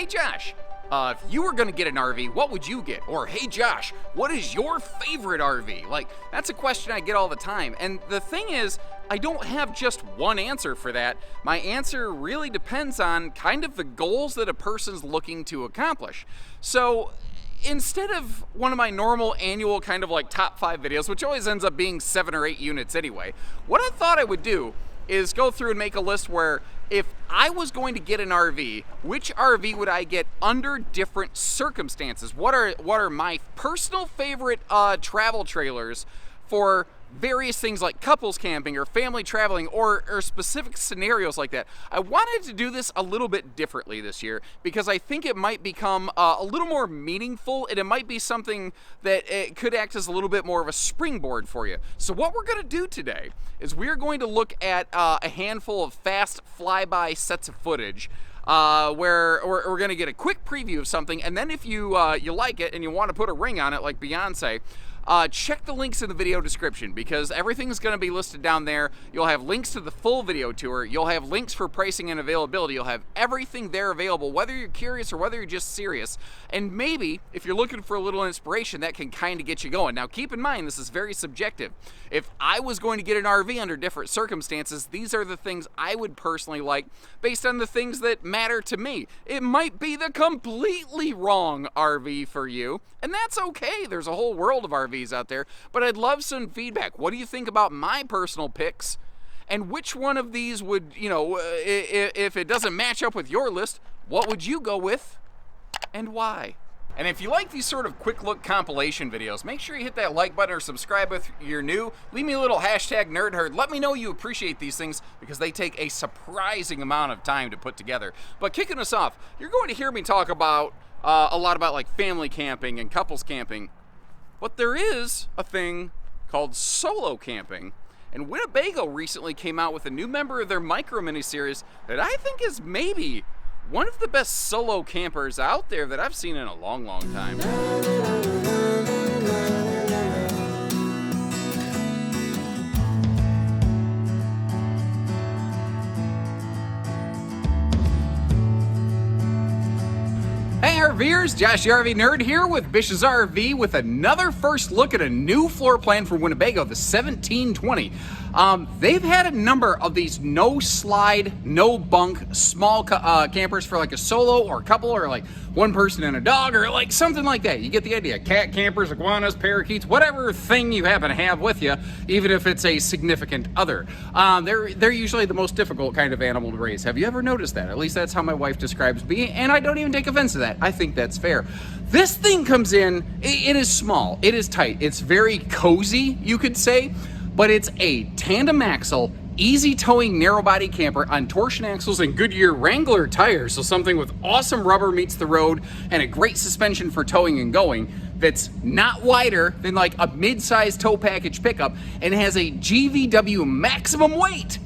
Hey Josh, if you were gonna get an RV, what would you get? Or hey Josh, what is your favorite RV? Like, that's a question I get all the time. And the thing is, I don't have just one answer for that. My answer really depends on kind of the goals that a person's looking to accomplish. So instead of one of my normal annual kind of like top 5 videos, which always ends up being 7 or 8 units anyway, what I thought I would do is go through and make a list where if I was going to get an RV, which RV would I get under different circumstances? What are my personal favorite travel trailers for various things like couples camping or family traveling or specific scenarios like that. I wanted to do this a little bit differently this year because I think it might become a little more meaningful, and it might be something that it could act as a little bit more of a springboard for you. So what we're going to do today is we're going to look at a handful of fast flyby sets of footage where we're going to get a quick preview of something, and then if you like it and you want to put a ring on it like Beyonce, check the links in the video description because everything's going to be listed down there. You'll have links to the full video tour. You'll have links for pricing and availability. You'll have everything there available, whether you're curious or whether you're just serious. And maybe if you're looking for a little inspiration, that can kind of get you going. Now, keep in mind, this is very subjective. If I was going to get an RV under different circumstances, these are the things I would personally like based on the things that matter to me. It might be the completely wrong RV for you, and that's okay. There's a whole world of RVs out there, but I'd love some feedback. What do you think about my personal picks? And which one of these would, if it doesn't match up with your list, what would you go with and why? And if you like these sort of quick look compilation videos, make sure you hit that like button or subscribe if you're new. Leave me a little hashtag nerdherd. Let me know you appreciate these things because they take a surprising amount of time to put together. But kicking us off, you're going to hear me talk about a lot about like family camping and couples camping. But there is a thing called solo camping, and Winnebago recently came out with a new member of their micro miniseries that I think is maybe one of the best solo campers out there that I've seen in a long, long time. Hey RVers, Josh the RV Nerd here with Bish's RV with another first look at a new floor plan for Winnebago, the 1720. They've had a number of these no slide, no bunk, small campers for like a solo or a couple or like one person and a dog or like something like that. You get the idea. Cat campers, iguanas, parakeets, whatever thing you happen to have with you, even if it's a significant other. They're usually the most difficult kind of animal to raise. Have you ever noticed that? At least that's how my wife describes me, and I don't even take offense to that. I think that's fair. This thing comes in, it is small, it is tight, it's very cozy, you could say, but it's a tandem axle, easy towing narrow body camper on torsion axles and Goodyear Wrangler tires, so something with awesome rubber meets the road and a great suspension for towing and going that's not wider than like a mid-sized tow package pickup and has a GVW maximum weight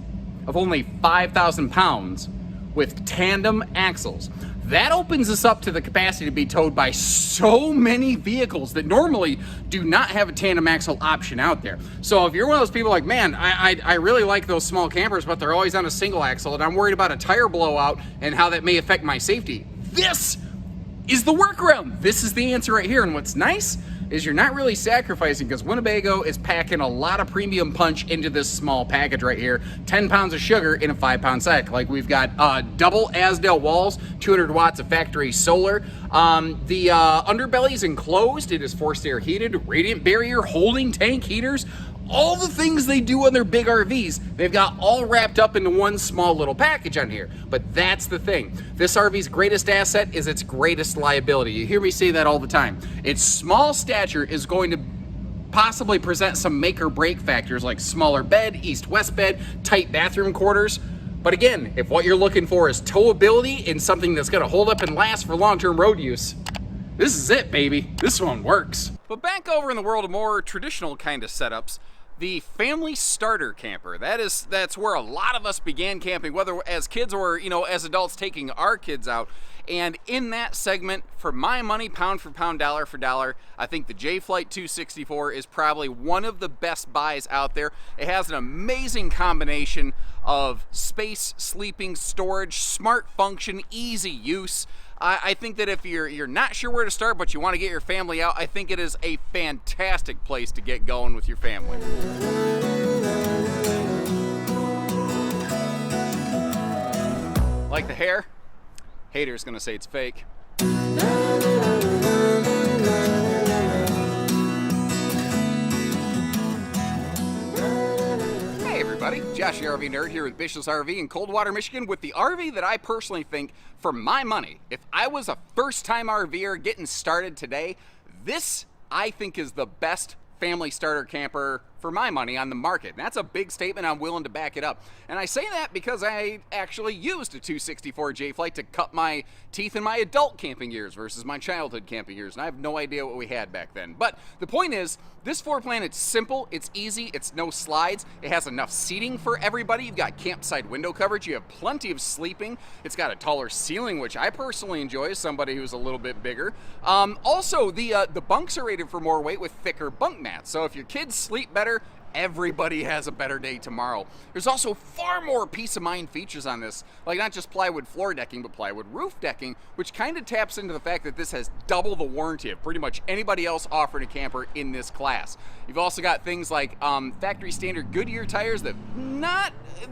of only 5,000 pounds with tandem axles. That opens us up to the capacity to be towed by so many vehicles that normally do not have a tandem axle option out there. So if you're one of those people like, man, I really like those small campers, but they're always on a single axle and I'm worried about a tire blowout and how that may affect my safety, this is the workaround. This is the answer right here. And what's nice is you're not really sacrificing because Winnebago is packing a lot of premium punch into this small package right here. 10 pounds of sugar in a 5-pound sack. Like we've got double Asdale walls, 200 watts of factory solar. The underbelly is enclosed. It is forced air heated, radiant barrier, holding tank heaters. All the things they do on their big RVs, they've got all wrapped up into one small little package on here. But that's the thing. This RV's greatest asset is its greatest liability. You hear me say that all the time. Its small stature is going to possibly present some make or break factors like smaller bed, east-west bed, tight bathroom quarters. But again, if what you're looking for is towability and something that's gonna hold up and last for long-term road use, this is it, baby. This one works. But back over in the world of more traditional kind of setups, the family starter camper. That's where a lot of us began camping, whether as kids or, as adults taking our kids out. And in that segment, for my money, pound for pound, dollar for dollar, I think the Jay Flight 264 is probably one of the best buys out there. It has an amazing combination of space, sleeping, storage, smart function, easy use. I think that if you're not sure where to start, but you want to get your family out, I think it is a fantastic place to get going with your family. Like the hair? Haters gonna say it's fake. Josh the RV Nerd here with Bish's RV in Coldwater, Michigan, with the RV that I personally think, for my money, if I was a first-time RVer getting started today, this, I think, is the best family starter camper for my money on the market. And that's a big statement. I'm willing to back it up. And I say that because I actually used a 264 Jay Flight to cut my teeth in my adult camping years versus my childhood camping years. And I have no idea what we had back then. But the point is, this floor plan, it's simple, it's easy, it's no slides. It has enough seating for everybody. You've got campsite window coverage. You have plenty of sleeping. It's got a taller ceiling, which I personally enjoy as somebody who's a little bit bigger. Also, the bunks are rated for more weight with thicker bunk mats. So if your kids sleep better, everybody has a better day tomorrow. There's also far more peace of mind features on this, like not just plywood floor decking, but plywood roof decking, which kind of taps into the fact that this has double the warranty of pretty much anybody else offering a camper in this class. You've also got things like factory standard Goodyear tires that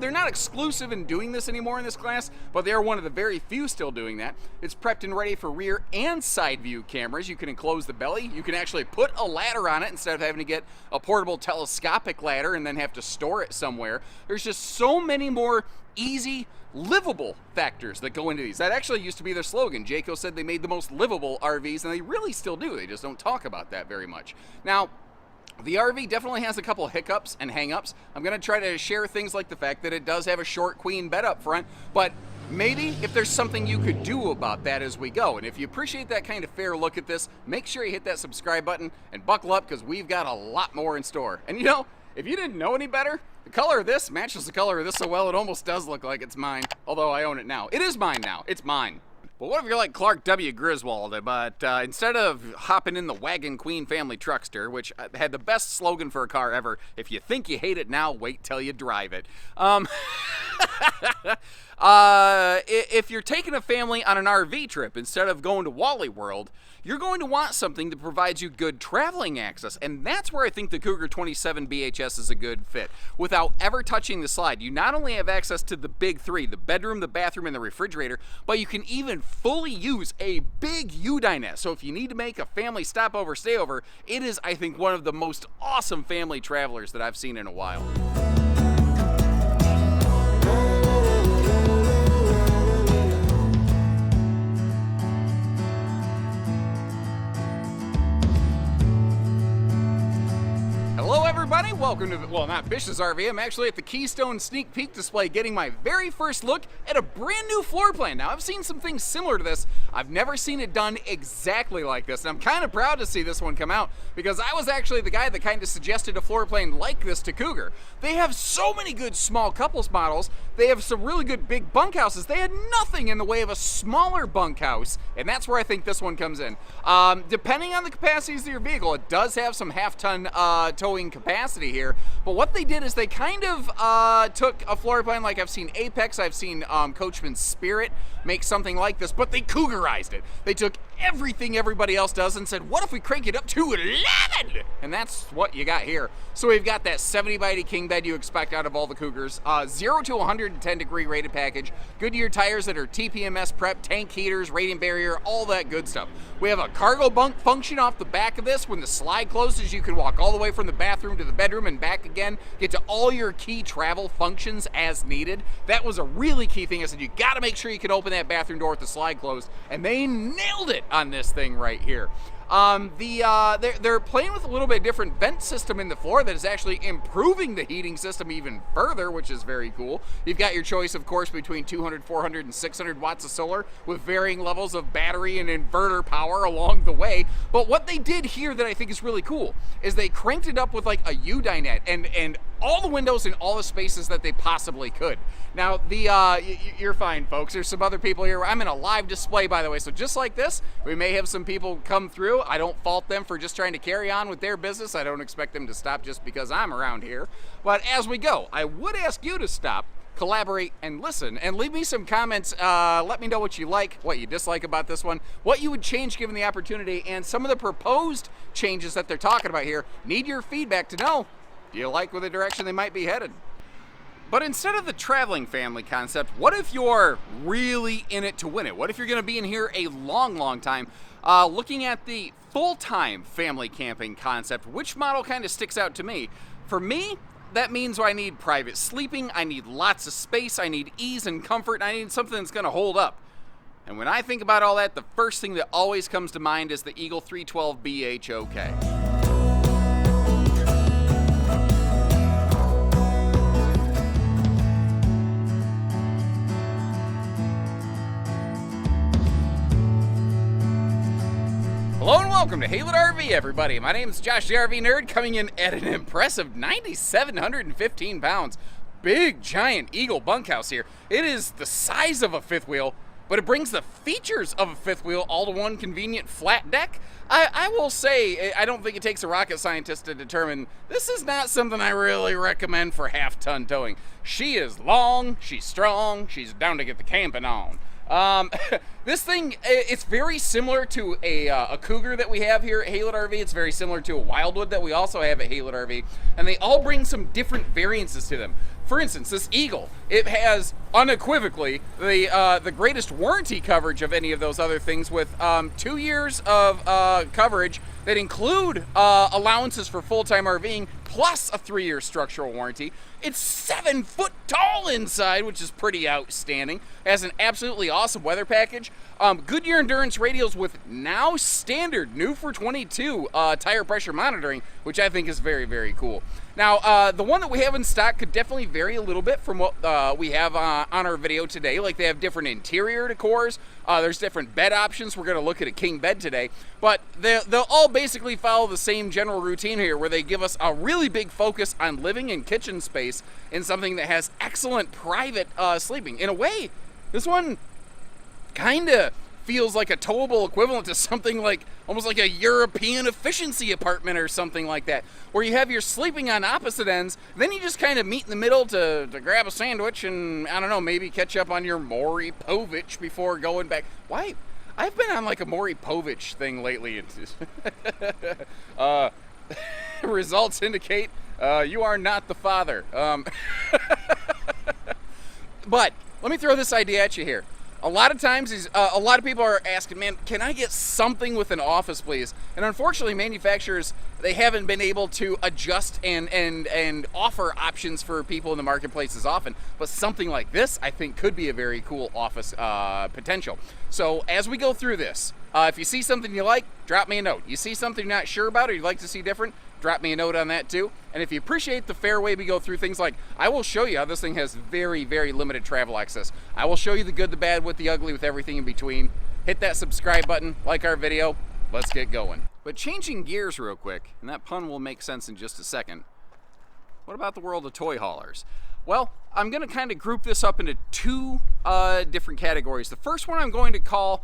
they're not exclusive in doing this anymore in this class, but they are one of the very few still doing that. It's prepped and ready for rear and side view cameras. You can enclose the belly. You can actually put a ladder on it instead of having to get a portable telescopic ladder and then have to store it somewhere. There's just so many more easy, livable factors that go into these. That actually used to be their slogan. Jayco said they made the most livable RVs, and they really still do. They just don't talk about that very much. Now, the RV definitely has a couple hiccups and hang-ups. I'm going to try to share things like the fact that it does have a short queen bed up front, but maybe if there's something you could do about that as we go. And if you appreciate that kind of fair look at this, make sure you hit that subscribe button and buckle up, because we've got a lot more in store. And you know, if you didn't know any better, the color of this matches the color of this so well, it almost does look like it's mine. Although I own it now. It is mine now. It's mine. But what if you're like Clark W. Griswold, but instead of hopping in the Wagon Queen family truckster, which had the best slogan for a car ever, if you think you hate it now, wait till you drive it. If you're taking a family on an RV trip instead of going to Wally World, you're going to want something that provides you good traveling access, and that's where I think the Cougar 27 BHS is a good fit. Without ever touching the slide, you not only have access to the big three, the bedroom, the bathroom, and the refrigerator, but you can even fully use a big U-dinette. So if you need to make a family stopover, stayover, it is, I think, one of the most awesome family travelers that I've seen in a while. Hello everybody, welcome to, well, not Bish's RV, I'm actually at the Keystone sneak peek display getting my very first look at a brand new floor plan. Now I've seen some things similar to this, I've never seen it done exactly like this, and I'm kind of proud to see this one come out because I was actually the guy that kind of suggested a floor plan like this to Cougar. They have so many good small couples models, they have some really good big bunkhouses, they had nothing in the way of a smaller bunkhouse, and that's where I think this one comes in. Depending on the capacities of your vehicle, it does have some half-ton towing capacity here, but what they did is they kind of took a floor plan like I've seen Apex, I've seen Coachman's Spirit make something like this, but they Cougarized it. They took everything everybody else does and said, what if we crank it up to 11? And that's what you got here. So we've got that 70 by 80 king bed you expect out of all the Cougars, 0 to 110 degree rated package, Goodyear tires that are TPMS prep, tank heaters, radiant barrier, all that good stuff. We have a cargo bunk function off the back of this. When the slide closes, you can walk all the way from the bathroom to the bedroom and back again, get to all your key travel functions as needed. That was a really key thing. I said, you gotta make sure you can open that bathroom door with the slide closed, and they nailed it on this thing right here. They're playing with a little bit different vent system in the floor that is actually improving the heating system even further, which is very cool. You've got your choice, of course, between 200, 400, and 600 watts of solar with varying levels of battery and inverter power along the way. But what they did here that I think is really cool is they cranked it up with like a U-dinette and all the windows in all the spaces that they possibly could. Now, you're fine, folks. There's some other people here. I'm in a live display, by the way, so just like this, we may have some people come through. I don't fault them for just trying to carry on with their business. I don't expect them to stop just because I'm around here. But as we go, I would ask you to stop collaborate, and listen. And leave me some comments. Let me know what you like, what you dislike about this one, what you would change given the opportunity, and some of the proposed changes that they're talking about here. Need your feedback to know, do you like where the direction they might be headed? But instead of the traveling family concept, what if you're really in it to win it? What if you're going to be in here a long time? Looking at the full-time family camping concept, which model kind of sticks out to me? For me, that means I need private sleeping, I need lots of space, I need ease and comfort, and I need something that's going to hold up. And when I think about all that, the first thing that always comes to mind is the Eagle 312 BHOK. Hello and welcome to Haylett RV, everybody. My name is Josh, the RV Nerd, coming in at an impressive 9,715 pounds. Big, giant Eagle bunkhouse here. It is the size of a fifth wheel, but it brings the features of a fifth wheel all to one convenient flat deck. I will say, I don't think it takes a rocket scientist to determine this is not something I really recommend for half-ton towing. She is long, she's strong, she's down to get the camping on. This thing, it's very similar to a Cougar that we have here at Haylett RV. It's very similar to a Wildwood that we also have at Haylett RV, and they all bring some different variances to them. For instance, this Eagle, it has unequivocally the greatest warranty coverage of any of those other things, with 2 years of coverage that include allowances for full-time RVing, plus a 3-year structural warranty. It's 7 foot tall inside, which is pretty outstanding. It has an absolutely awesome weather package. Goodyear Endurance radials with now standard, new for 22, tire pressure monitoring, which I think is very, very cool. Now, the one that we have in stock could definitely vary a little bit from what we have on our video today. Like, they have different interior decors. There's different bed options. We're going to look at a king bed today. But they'll all basically follow the same general routine here, where they give us a really big focus on living and kitchen space in something that has excellent private sleeping. In a way, this one kind of feels like a towable equivalent to something like almost like a European efficiency apartment or something like that, where you have your sleeping on opposite ends, then you just kind of meet in the middle to grab a sandwich and, I don't know, maybe catch up on your Maury Povich before going back. Why? I've been on like a Maury Povich thing lately. Results indicate you are not the father. But let me throw this idea at you here. A lot of times, a lot of people are asking, man, can I get something with an office, please? And unfortunately, manufacturers, they haven't been able to adjust and offer options for people in the marketplace as often. But something like this, I think, could be a very cool office potential. So as we go through this, if you see something you like, drop me a note. You see something you're not sure about or you'd like to see different, drop me a note on that too. And if you appreciate the fair way we go through things, like I will show you how this thing has very, very limited travel access. I will show you the good, the bad, with the ugly, with everything in between. Hit that subscribe button, like our video, let's get going. But changing gears real quick, and that pun will make sense in just a second. What about the world of toy haulers? Well, I'm gonna kind of group this up into two different categories. The first one I'm going to call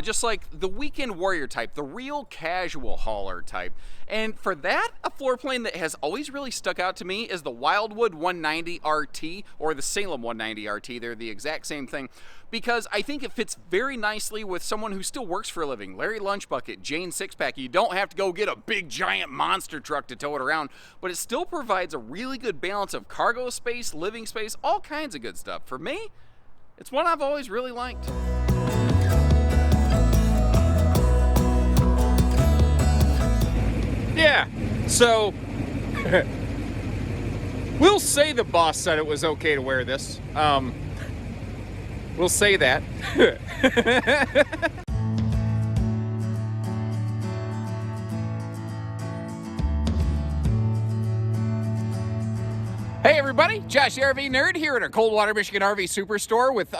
just like the weekend warrior type, the real casual hauler type. And for that, a floor plan that has always really stuck out to me is the Wildwood 190 RT or the Salem 190 RT. They're the exact same thing, because I think it fits very nicely with someone who still works for a living. Larry Lunchbucket, Jane Sixpack. You don't have to go get a big giant monster truck to tow it around, but it still provides a really good balance of cargo space, living space, all kinds of good stuff. For me, it's one I've always really liked. Yeah, so we'll say the boss said it was okay to wear this. We'll say that. Hey everybody, Josh the RV Nerd here at our Coldwater, Michigan RV Superstore with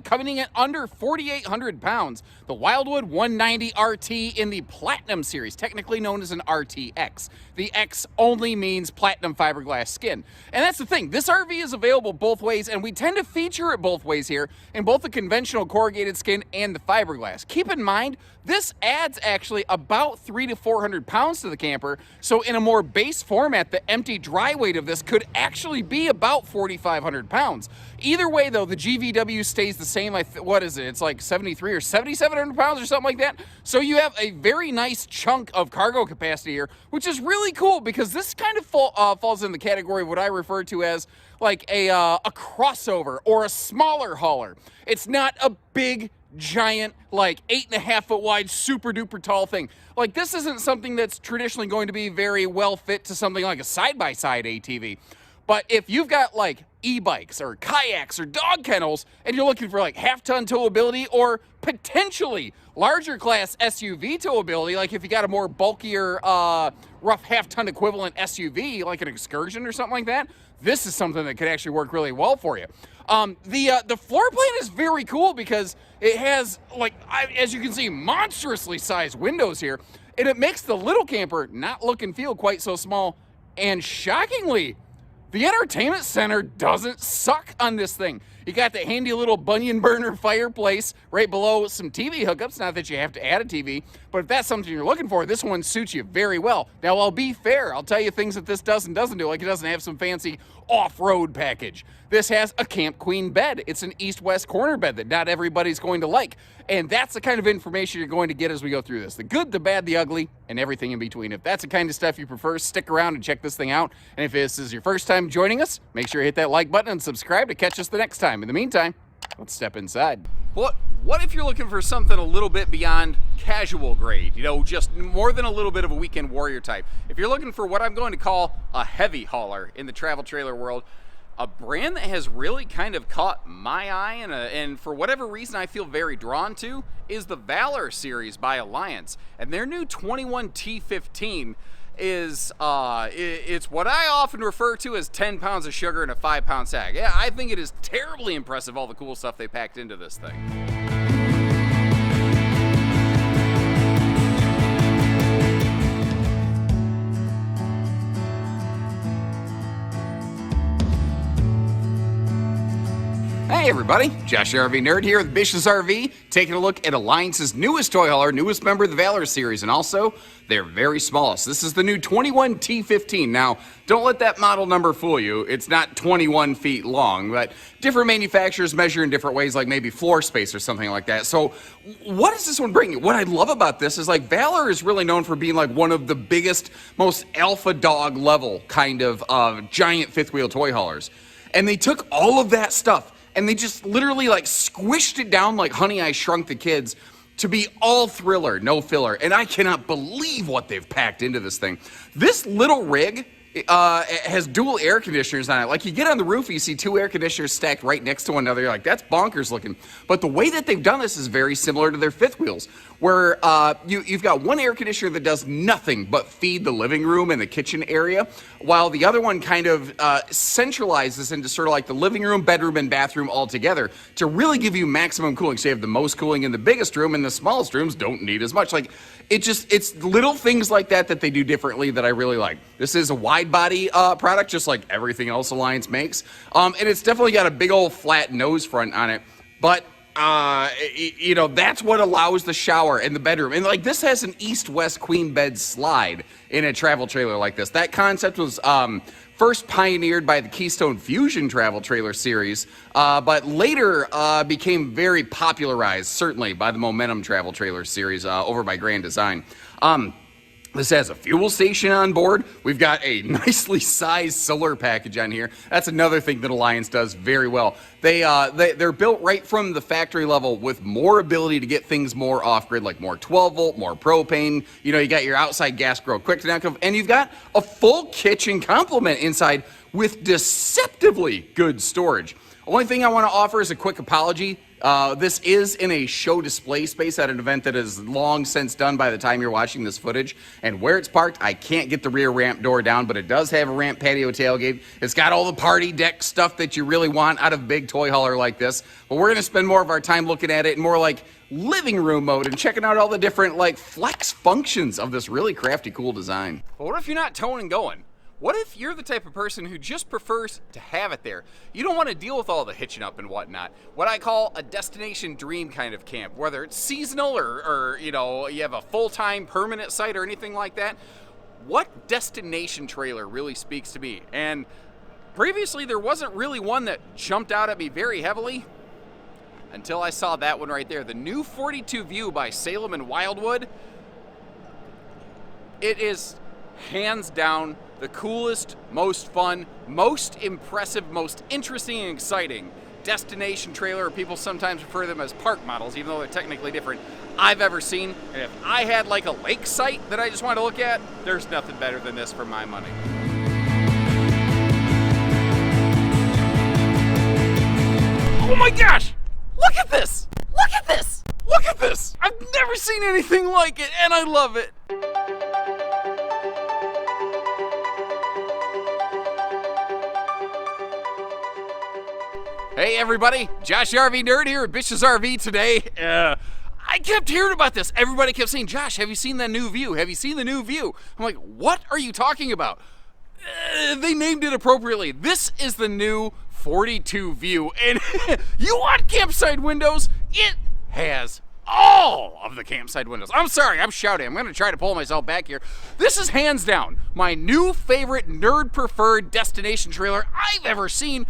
coming in at under 4,800 pounds, the Wildwood 190 RT in the Platinum series, technically known as an RTX. The X only means platinum fiberglass skin. And that's the thing, this RV is available both ways, and we tend to feature it both ways here, in both the conventional corrugated skin and the fiberglass. Keep in mind, this adds actually about 300 to 400 pounds to the camper, so in a more base format, the empty dry weight of this could actually be be about 4,500 pounds. Either way, though, the GVW stays the same. What is it? It's like 73 or 7,700 pounds or something like that. So you have a very nice chunk of cargo capacity here, which is really cool because this kind of falls in the category of what I refer to as like a crossover or a smaller hauler. It's not a big, giant, like 8.5 foot wide, super duper tall thing. Like, this isn't something that's traditionally going to be very well fit to something like a side-by-side ATV. But if you've got like e-bikes or kayaks or dog kennels and you're looking for like half-ton towability or potentially larger class SUV towability, like if you got a more bulkier, rough half-ton equivalent SUV, like an Excursion or something like that, this is something that could actually work really well for you. The floor plan is very cool because it has, like, as you can see, monstrously sized windows here, and it makes the little camper not look and feel quite so small. And shockingly, the entertainment center doesn't suck on this thing. You got the handy little Bunyan burner fireplace right below some TV hookups. Not that you have to add a TV, but if that's something you're looking for, this one suits you very well. Now, I'll be fair. I'll tell you things that this doesn't do. Like, it doesn't have some fancy off-road package. This has a Camp Queen bed. It's an east-west corner bed that not everybody's going to like. And that's the kind of information you're going to get as we go through this. The good, the bad, the ugly, and everything in between. If that's the kind of stuff you prefer, stick around and check this thing out. And if this is your first time joining us, make sure you hit that like button and subscribe to catch us the next time. In the meantime, let's step inside. What if you're looking for something a little bit beyond casual grade? You know, just more than a little bit of a weekend warrior type. If you're looking for what I'm going to call a heavy hauler in the travel trailer world, a brand that has really kind of caught my eye and for whatever reason I feel very drawn to is the Valor series by Alliance. And their new 21T15 is it's what I often refer to as 10 pounds of sugar in a 5-pound sack. Yeah, I think it is terribly impressive, all the cool stuff they packed into this thing. Hey everybody, Josh the RV Nerd here with Bish's RV, taking a look at Alliance's newest toy hauler, newest member of the Valor series, and also their very smallest. This is the new 21T15. Now, don't let that model number fool you. It's not 21 feet long, but different manufacturers measure in different ways, like maybe floor space or something like that. So what does this one bring you? What I love about this is, like, Valor is really known for being like one of the biggest, most alpha dog level kind of giant fifth wheel toy haulers. And they took all of that stuff and they just literally like squished it down like Honey, I Shrunk the Kids to be all thriller, no filler. And I cannot believe what they've packed into this thing. This little rig has dual air conditioners on it. Like, you get on the roof, you see two air conditioners stacked right next to one another. You're like, that's bonkers looking. But the way that they've done this is very similar to their fifth wheels, where you've got one air conditioner that does nothing but feed the living room and the kitchen area, while the other one kind of centralizes into sort of like the living room, bedroom, and bathroom all together to really give you maximum cooling. So you have the most cooling in the biggest room, and the smallest rooms don't need as much. Like, it's little things like that that they do differently that I really like. This is a wide body product, just like everything else Alliance makes. And it's definitely got a big old flat nose front on it. But, you know, that's what allows the shower and the bedroom. And, like, this has an east-west queen bed slide in a travel trailer like this. That concept was first pioneered by the Keystone Fusion travel trailer series, but later became very popularized, certainly, by the Momentum travel trailer series over by Grand Design. This has a fuel station on board. We've got a nicely sized solar package on here. That's another thing that Alliance does very well. They're built right from the factory level with more ability to get things more off-grid, like more 12-volt, more propane. You know, you got your outside gas grill quick to knock, and you've got a full kitchen complement inside with deceptively good storage. Only thing I want to offer is a quick apology. This is in a show display space at an event that is long since done by the time you're watching this footage. And where it's parked, I can't get the rear ramp door down, but it does have a ramp patio tailgate. It's got all the party deck stuff that you really want out of a big toy hauler like this. But we're going to spend more of our time looking at it in more like living room mode and checking out all the different like flex functions of this really crafty, cool design. But what if you're not towing and going? What if you're the type of person who just prefers to have it there? You don't want to deal with all the hitching up and whatnot. What I call a destination dream kind of camp, whether it's seasonal or you know, you have a full-time permanent site or anything like that. What destination trailer really speaks to me? And Previously, there wasn't really one that jumped out at me very heavily until I saw that one right there. The new 42 View by Salem and Wildwood. It is hands down the coolest, most fun, most impressive, most interesting and exciting destination trailer, or people sometimes refer to them as park models, even though they're technically different, I've ever seen. And if I had like a lake site that I just wanted to look at, there's nothing better than this for my money. Oh my gosh! Look at this! Look at this! Look at this! I've never seen anything like it, and I love it! Hey everybody, Josh the RV Nerd here at Bish's RV today. I kept hearing about this. Everybody kept saying, Josh, have you seen that new view? Have you seen the new view? I'm like, what are you talking about? They named it appropriately. This is the new 42 View, and you want campsite windows? It has all of the campsite windows. I'm sorry, I'm shouting. I'm gonna try to pull myself back here. This is hands down my new favorite nerd preferred destination trailer I've ever seen.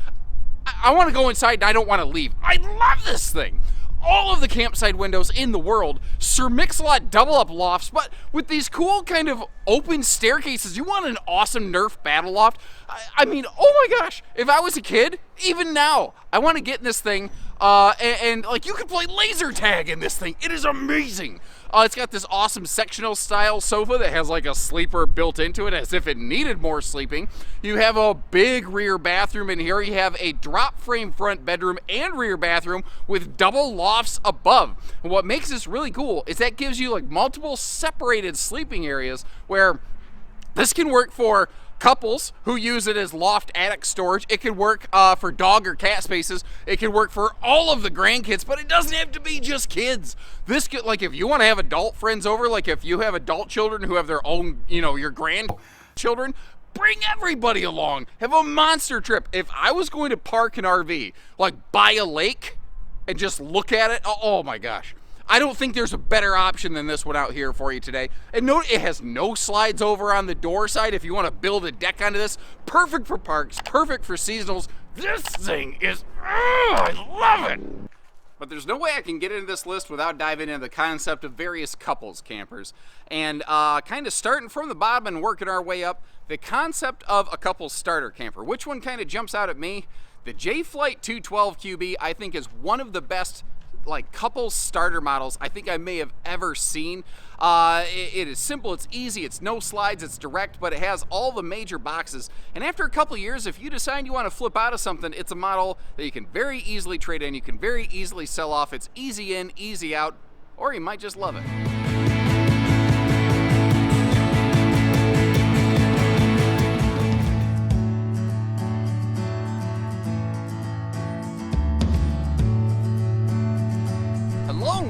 I want to go inside and I don't want to leave. I love this thing. All of the campsite windows in the world, Sir Mix-a-Lot double up lofts, but with these cool kind of open staircases. You want an awesome Nerf battle loft? I mean, oh my gosh, if I was a kid, even now, I want to get in this thing, and like you could play laser tag in this thing. It is amazing. It's got this awesome sectional style sofa that has like a sleeper built into it as if it needed more sleeping. You have a big rear bathroom in here. You have a drop frame front bedroom and rear bathroom with double lofts above. And what makes this really cool is that gives you like multiple separated sleeping areas where this can work for couples who use it as loft attic storage. It can work for dog or cat spaces. It can work for all of the grandkids, but it doesn't have to be just kids. This could, like, if you want to have adult friends over, like if you have adult children who have their own, you know, your grandchildren, bring everybody along. Have a monster trip. If I was going to park an RV, like by a lake and just look at it, oh my gosh. I don't think there's a better option than this one out here for you today. And note it has no slides over on the door side if you want to build a deck onto this. Perfect for parks, perfect for seasonals. This thing is, I love it. But there's no way I can get into this list without diving into the concept of various couples campers. And kind of starting from the bottom and working our way up, the concept of a couples starter camper. Which one kind of jumps out at me? The Jay Flight 212 QB I think is one of the best like couple starter models I think I may have ever seen. It is simple, it's easy, it's no slides, it's direct, but it has all the major boxes. And after a couple years, if you decide you want to flip out of something, it's a model that you can very easily trade in, you can very easily sell off. It's easy in, easy out, or you might just love it.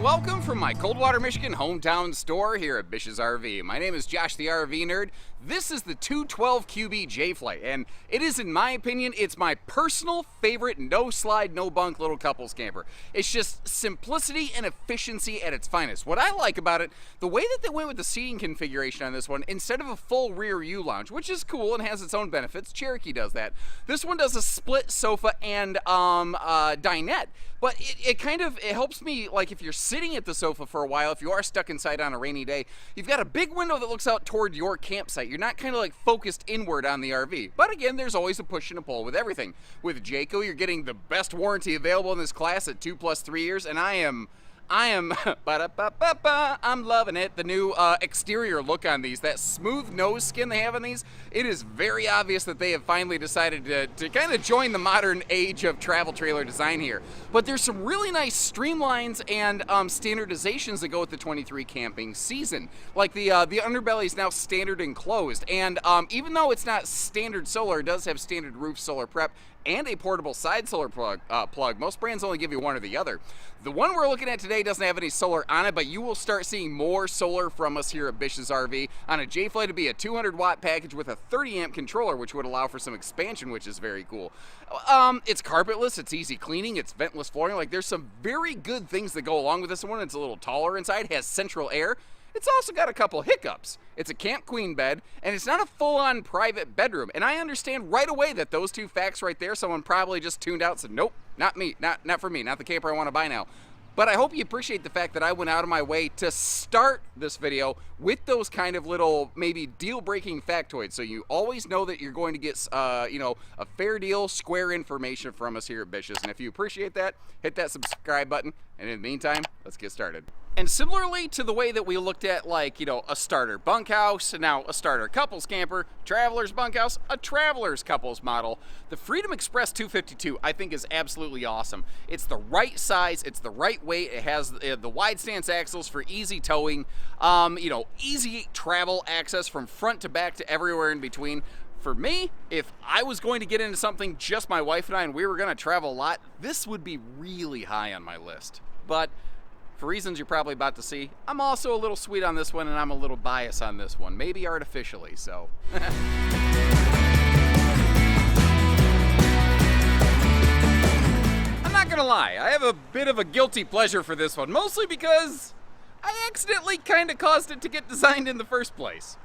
Welcome from my Coldwater, Michigan hometown store here at Bish's RV. My name is Josh the RV Nerd. This is the 212 QB Jay Flight, and it is, in my opinion, it's my personal favorite no slide, no bunk little couples camper. It's just simplicity and efficiency at its finest. What I like about it, the way that they went with the seating configuration on this one, instead of a full rear U lounge, which is cool and has its own benefits, Cherokee does that. This one does a split sofa and dinette. But it helps me, like if you're sitting at the sofa for a while, if you are stuck inside on a rainy day, you've got a big window that looks out toward your campsite. You're not kind of like focused inward on the RV. But again, there's always a push and a pull with everything. With Jayco, you're getting the best warranty available in this class at 2+3 years, and I am I'm loving it. The new exterior look on these, that smooth nose skin they have on these, it is very obvious that they have finally decided to kind of join the modern age of travel trailer design here. But there's some really nice streamlines and standardizations that go with the 23 camping season. Like the underbelly is now standard enclosed, and even though it's not standard solar, it does have standard roof solar prep and a portable side solar plug. Most brands only give you one or the other. The one we're looking at today doesn't have any solar on it, but you will start seeing more solar from us here at Bish's RV. On a Jay Flight, it'd be a 200 watt package with a 30 amp controller, which would allow for some expansion, which is very cool. It's carpetless, it's easy cleaning, it's ventless flooring. Like, there's some very good things that go along with this one. It's a little taller inside, has central air. it's also got a couple hiccups. It's a camp queen bed, and it's not a full-on private bedroom. And I understand right away that those two facts right there, someone probably just tuned out and said, nope, not me, not for me, not the camper I want to buy now. But I hope you appreciate the fact that I went out of my way to start this video with those kind of little, maybe deal-breaking factoids, so you always know that you're going to get, you know, a fair deal, square information from us here at Bish's. And if you appreciate that, hit that subscribe button. And in the meantime, let's get started. And similarly to the way that we looked at, like, you know, a starter bunkhouse, and now a starter couples camper, traveler's bunkhouse, a traveler's couples model, the Freedom Express 252 I think is absolutely awesome. It's the right size, it's the right weight, it has the wide stance axles for easy towing, you know, easy travel access from front to back to everywhere in between. For me, if I was going to get into something just my wife and I, and we were going to travel a lot, this would be really high on my list. But for reasons you're probably about to see, I'm also a little sweet on this one, and I'm a little biased on this one, maybe artificially, so. I'm not gonna lie, I have a bit of a guilty pleasure for this one, mostly because I accidentally kind of caused it to get designed in the first place.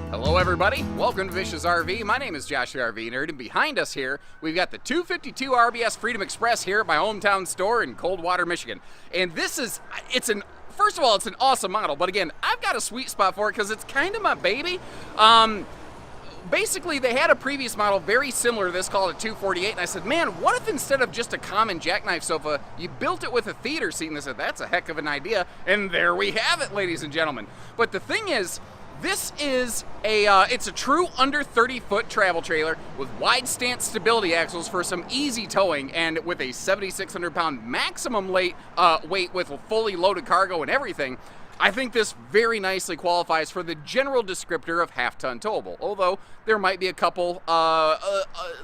Hello everybody, welcome to Bish's RV. My name is Josh the RV Nerd, and behind us here, we've got the 252 RBS Freedom Express here at my hometown store in Coldwater, Michigan. And this is, first of all, it's an awesome model, but again, I've got a sweet spot for it because it's kind of my baby. Basically, they had a previous model very similar to this called a 248, and I said, man, what if instead of just a common jackknife sofa, you built it with a theater seat? And they said, that's a heck of an idea, and there we have it, ladies and gentlemen. But the thing is, this is it's a true under 30-foot travel trailer with wide stance stability axles for some easy towing, and with a 7,600-pound maximum weight with a fully loaded cargo and everything. I think this very nicely qualifies for the general descriptor of half-ton towable, although there might be a couple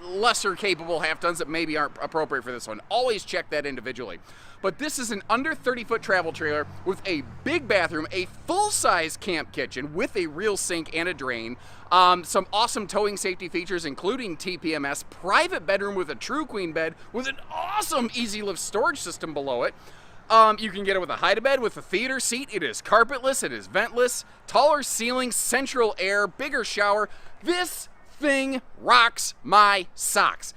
lesser capable half-tons that maybe aren't appropriate for this one. Always check that individually. But this is an under 30-foot travel trailer with a big bathroom, a full-size camp kitchen with a real sink and a drain, some awesome towing safety features including TPMS, private bedroom with a true queen bed with an awesome easy lift storage system below it. You can get it with a hide-a-bed with a theater seat. It is carpetless, it is ventless, taller ceiling, central air, bigger shower. This thing rocks my socks.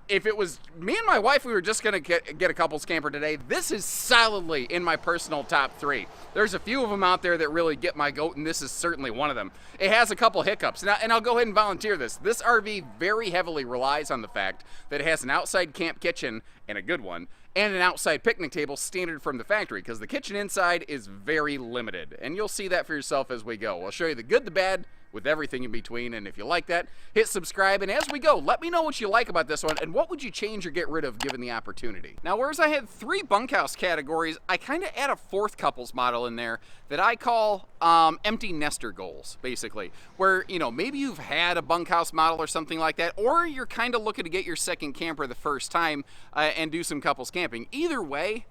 If it was me and my wife, we were just gonna get a couples camper today, this is solidly in my personal top 3. There's a few of them out there that really get my goat, and this is certainly one of them. It has a couple hiccups, and I'll go ahead and volunteer this. This RV very heavily relies on the fact that it has an outside camp kitchen, and a good one, and an outside picnic table standard from the factory, because the kitchen inside is very limited, and you'll see that for yourself as we go. I'll show you the good, the bad, with everything in between, and if you like that, hit subscribe, and as we go, let me know what you like about this one, and what would you change or get rid of given the opportunity. Now, whereas I had 3 bunkhouse categories, I kind of add a 4th couples model in there that I call empty nester goals, basically, where, you know, maybe you've had a bunkhouse model or something like that, or you're kind of looking to get your second camper the first time and do some couples camping. Either way,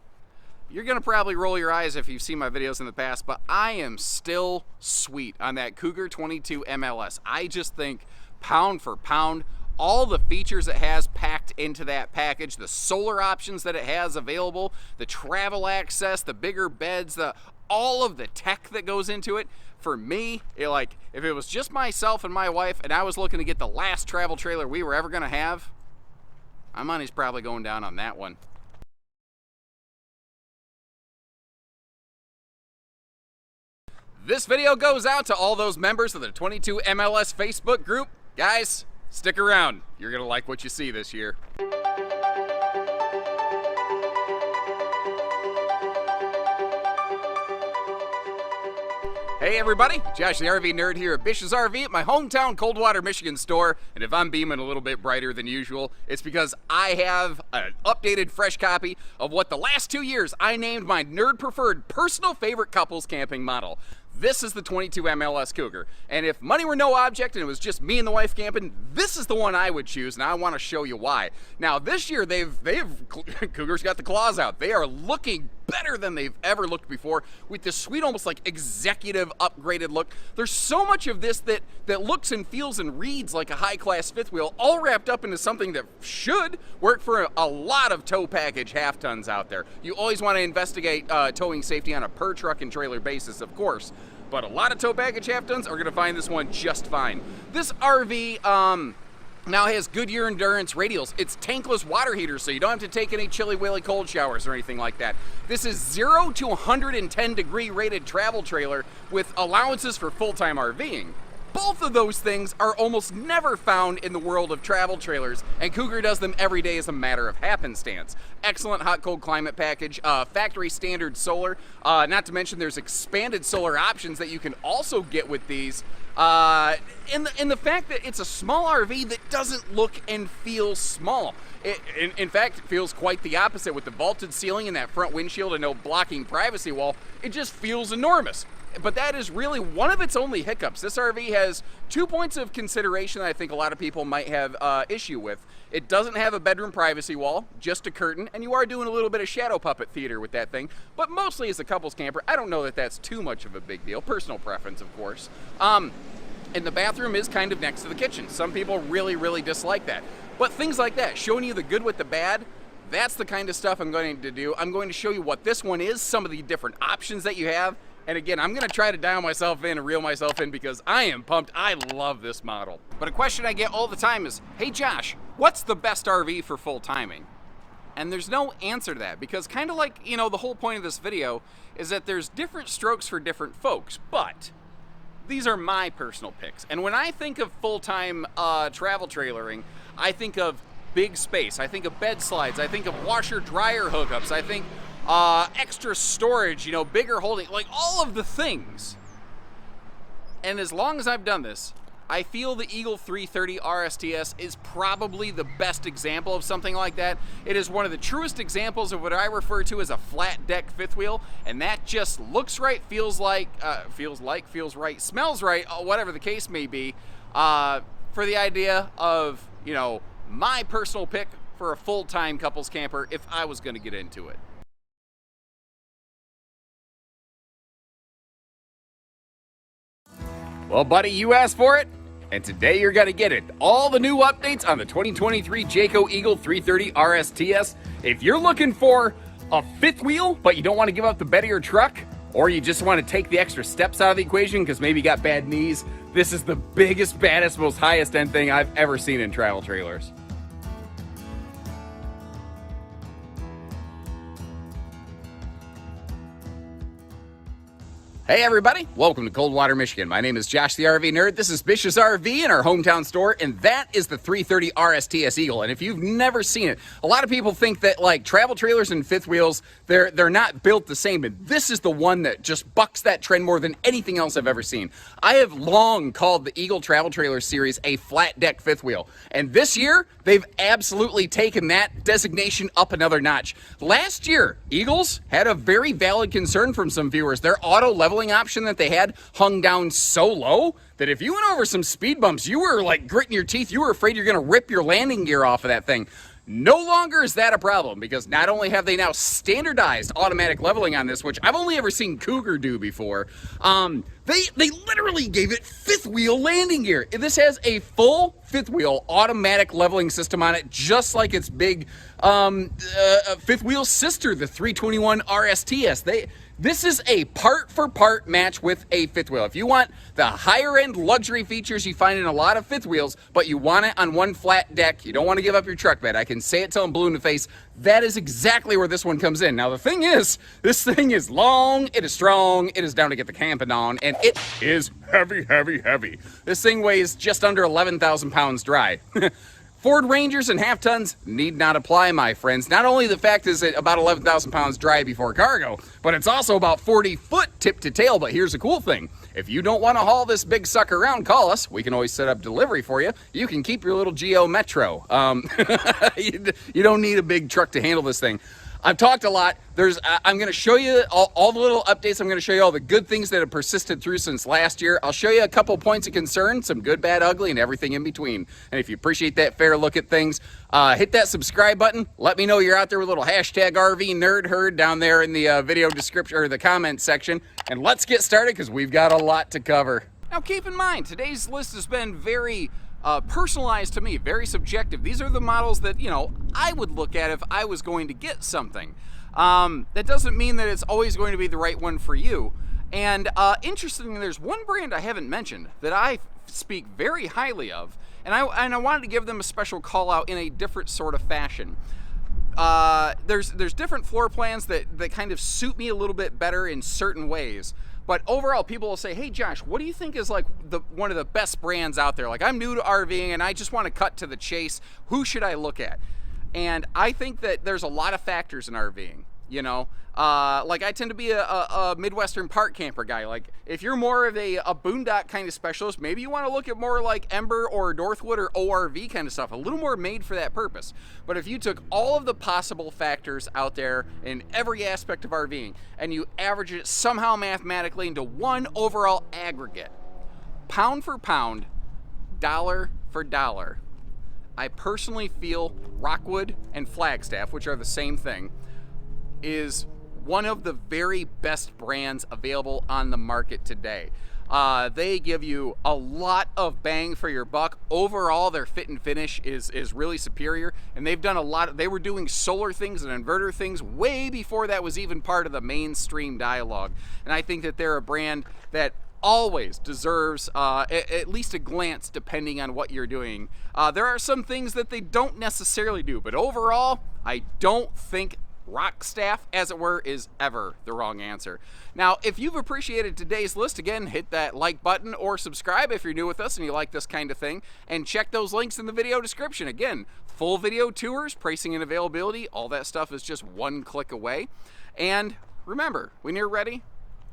you're gonna probably roll your eyes if you've seen my videos in the past, but I am still sweet on that Cougar 22 MLS. I just think pound for pound, all the features it has packed into that package, the solar options that it has available, the travel access, the bigger beds, all of the tech that goes into it. For me, if it was just myself and my wife and I was looking to get the last travel trailer we were ever gonna have, my money's probably going down on that one. This video goes out to all those members of the 22 MLS Facebook group. Guys, stick around. You're gonna like what you see this year. Hey everybody, Josh the RV Nerd here at Bish's RV at my hometown Coldwater, Michigan store. And if I'm beaming a little bit brighter than usual, it's because I have an updated fresh copy of what the last 2 years I named my nerd preferred personal favorite couples camping model. This is the 22 MLS Cougar. And if money were no object and it was just me and the wife camping, this is the one I would choose, and I want to show you why. Now this year Cougar's got the claws out. They are looking better than they've ever looked before, with this sweet, almost like executive upgraded look. There's so much of this that looks and feels and reads like a high-class fifth wheel, all wrapped up into something that should work for a lot of tow package half tons out there. You always want to investigate towing safety on a per truck and trailer basis, of course, but a lot of tow package half tons are going to find this one just fine. This RV now has Goodyear Endurance radials. It's tankless water heaters, so you don't have to take any chilly willy cold showers or anything like that. This is 0 to 110 degree rated travel trailer with allowances for full-time RVing. Both of those things are almost never found in the world of travel trailers, and Cougar does them every day as a matter of happenstance. Excellent hot-cold climate package, factory standard solar, not to mention there's expanded solar options that you can also get with these. And the fact that it's a small RV that doesn't look and feel small. In fact, it feels quite the opposite with the vaulted ceiling and that front windshield and no blocking privacy wall. It just feels enormous. But that is really one of its only hiccups. This RV has 2 points of consideration that I think a lot of people might have issue with. It doesn't have a bedroom privacy wall, just a curtain, and you are doing a little bit of shadow puppet theater with that thing, but mostly as a couples camper, I don't know that that's too much of a big deal. Personal preference, of course. And the bathroom is kind of next to the kitchen. Some people really, really dislike that. But things like that, showing you the good with the bad, that's the kind of stuff I'm going to do. I'm going to show you what this one is, some of the different options that you have, and again, I'm going to try to dial myself in and reel myself in because I am pumped. I love this model. But a question I get all the time is, hey Josh, what's the best RV for full timing? And there's no answer to that because kind of like, you know, the whole point of this video is that there's different strokes for different folks, but these are my personal picks. And when I think of full-time travel trailering, I think of big space. I think of bed slides. I think of washer-dryer hookups. I think extra storage, you know, bigger holding, like all of the things. And as long as I've done this, I feel the Eagle 330 RSTS is probably the best example of something like that. It is one of the truest examples of what I refer to as a flat deck fifth wheel, and that just looks right, feels right, smells right, whatever the case may be, for the idea of, you know, my personal pick for a full-time couples camper if I was going to get into it. Well, buddy, you asked for it, and today you're going to get it. All the new updates on the 2023 Jayco Eagle 330 RSTS. If you're looking for a fifth wheel, but you don't want to give up the bed of your truck, or you just want to take the extra steps out of the equation because maybe you got bad knees, this is the biggest, baddest, most highest end thing I've ever seen in travel trailers. Hey everybody, welcome to Coldwater, Michigan. My name is Josh the RV Nerd. This is Bish's RV in our hometown store, and that is the 330 RSTS Eagle. And if you've never seen it, a lot of people think that like travel trailers and fifth wheels, they're not built the same, and this is the one that just bucks that trend more than anything else I've ever seen. I have long called the Eagle Travel Trailer Series a flat deck fifth wheel, and this year, they've absolutely taken that designation up another notch. Last year, Eagles had a very valid concern from some viewers. Their auto leveling option that they had hung down so low that if you went over some speed bumps, you were like gritting your teeth. You were afraid you're going to rip your landing gear off of that thing. No longer is that a problem because not only have they now standardized automatic leveling on this, which I've only ever seen Cougar do before, they literally gave it fifth wheel landing gear. This has a full fifth wheel automatic leveling system on it, just like its big fifth wheel sister, the 321 RSTS. This is a part-for-part match with a fifth wheel. If you want the higher-end luxury features you find in a lot of fifth wheels, but you want it on one flat deck, you don't want to give up your truck bed, I can say it till I'm blue in the face, that is exactly where this one comes in. Now, the thing is, this thing is long, it is strong, it is down to get the camping on, and it is heavy, heavy, heavy. This thing weighs just under 11,000 pounds dry. Ford Rangers and half tons need not apply, my friends. Not only the fact is it about 11,000 pounds dry before cargo, but it's also about 40 foot tip to tail. But here's the cool thing. If you don't want to haul this big sucker around, call us. We can always set up delivery for you. You can keep your little Geo Metro. You don't need a big truck to handle this thing. I've talked a lot. I'm going to show you all the little updates. I'm going to show you all the good things that have persisted through since last year. I'll show you a couple points of concern, some good, bad, ugly, and everything in between. And if you appreciate that fair look at things, hit that subscribe button. Let me know you're out there with a little hashtag RV Nerd Herd down there in the video description or the comment section. And let's get started because we've got a lot to cover. Now keep in mind, today's list has been very personalized to me, very subjective. These are the models that, you know, I would look at if I was going to get something. That doesn't mean that it's always going to be the right one for you. And interestingly, there's one brand I haven't mentioned that I speak very highly of, and I wanted to give them a special call out in a different sort of fashion. There's different floor plans that kind of suit me a little bit better in certain ways. But overall, people will say, hey Josh, what do you think is like one of the best brands out there? Like, I'm new to RVing and I just want to cut to the chase. Who should I look at? And I think that there's a lot of factors in RVing, you know? Like, I tend to be a Midwestern park camper guy. Like, if you're more of a boondock kind of specialist, maybe you want to look at more like Ember or Northwood or ORV kind of stuff, a little more made for that purpose. But if you took all of the possible factors out there in every aspect of RVing and you average it somehow mathematically into one overall aggregate, pound for pound, dollar for dollar, I personally feel Rockwood and Flagstaff, which are the same thing, is one of the very best brands available on the market today. They give you a lot of bang for your buck. Overall, their fit and finish is really superior, and they've done a lot. They were doing solar things and inverter things way before that was even part of the mainstream dialogue. And I think that they're a brand that always deserves at least a glance, depending on what you're doing. There are some things that they don't necessarily do, but overall, I don't think Rockstaff, as it were, is ever the wrong answer. Now, if you've appreciated today's list, again, hit that like button or subscribe if you're new with us and you like this kind of thing, and check those links in the video description. Again, full video tours, pricing and availability, all that stuff is just one click away. And remember, when you're ready,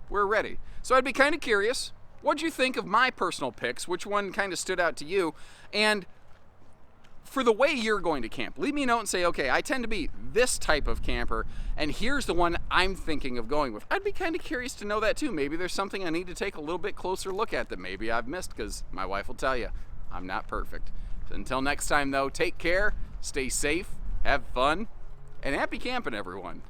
we're ready. So I'd be kind of curious, what'd you think of my personal picks? Which one kind of stood out to you? And for the way you're going to camp, leave me a note and say, okay, I tend to be this type of camper, and here's the one I'm thinking of going with. I'd be kind of curious to know that too. Maybe there's something I need to take a little bit closer look at that maybe I've missed, because my wife will tell you, I'm not perfect. So until next time though, take care, stay safe, have fun, and happy camping, everyone.